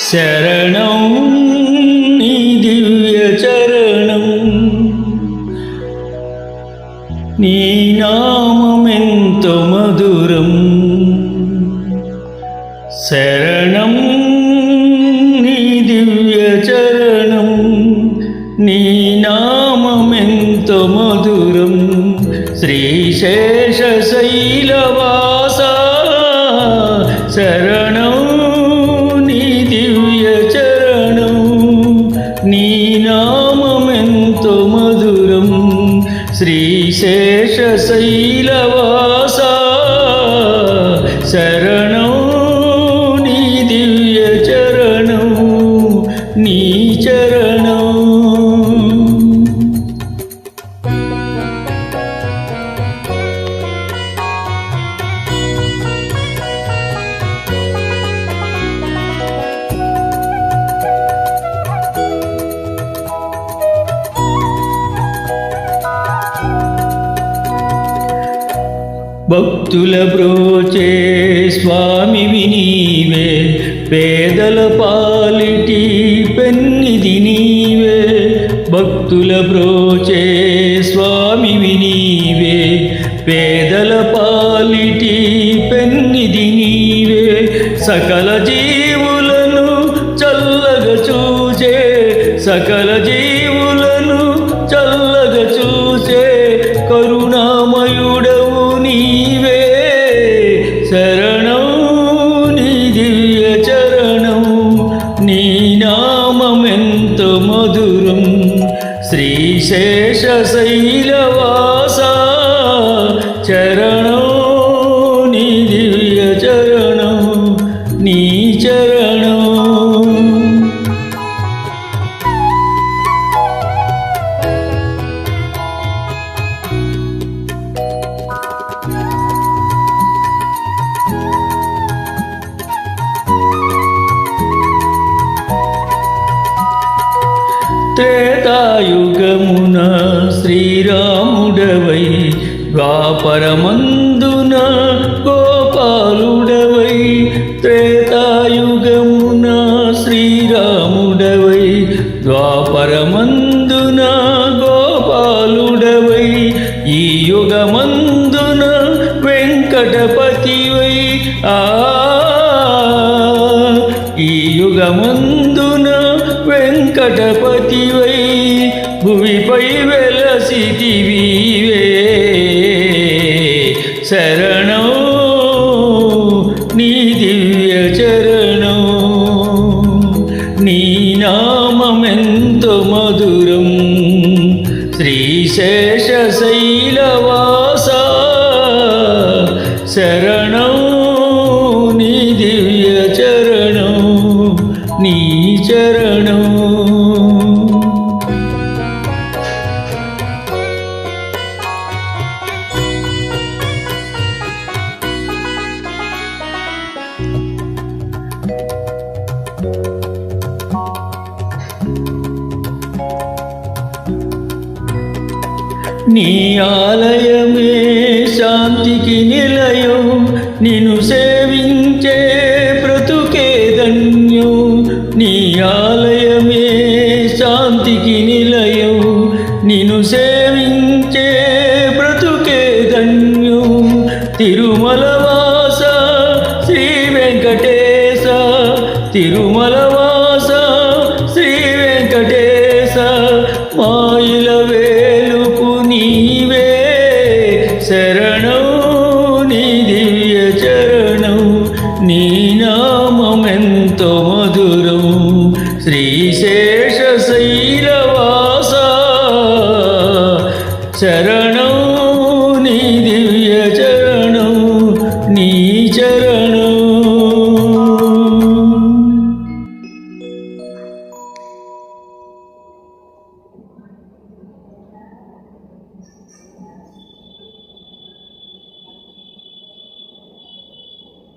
శరణం నీ దివ్య చరణం, నీ నామమెంతో మధురం. శరణం నీ దివ్య చరణం, నీ నామమెంతో మధురం. శ్రీశేష శైలవాస శరణం నీ దివ్య చరణం, నీ నామమెంతో మధురం. శ్రీశేష శైలవాస శరణం నీ దివ్య చరణం, నీ చరణం. భక్తుల బ్రోచే స్వామివి నీవే, పేదల పాలిటి పెన్నిది నీవే. భక్తుల బ్రోచే స్వామివి నీవే, పేదల పాలిటి పెన్నిది నీవే. సకల జీవులను చల్లగా చూచే, సకల జీవులను చల్లగా చూచే కరుణామయుడవు నీవే. శరణం నీ దివ్య చరణం, నీ నామమెంతో మధురం. శ్రీశేష శైలవాస చరణం నీ దివ్య చరణం, నీ చరణం. త్రేతాయుగమున శ్రీరాముడవై, ద్వాపరమందున గోపాలుడవై. త్రేతాయుగమున శ్రీరాముడవై, ద్వాపరమందున గోపాలుడవై. ఈ యుగమందున వెంకటపతివై, ఈ యుగమందున వెంకటపతివై. భువిపై వెలసితివీవే. శరణం నీ దివ్య చరణం, నీ నామమెంతో మధురం. శ్రీశేష శైలవాస శరణం నీ దివ్య చరణం, నీ చరణం. నీ ఆలయమే శాంతికి నిలయం, నిన్ను సేవించే బ్రతుకే ధన్యం. నీ ఆలయమే శాంతికి నిలయం, నిన్ను సేవించే బ్రతుకే ధన్యం. తిరుమల వాస శ్రీ వెంకటేశ, తిరుమల వాస శ్రీ వెంకటేశ. మాయిల వేలుపు నీవే. శరణం నీ దివ్య చరణం, నీ నామమెంతో మధురం. శ్రీశేష శైలవాస శరణం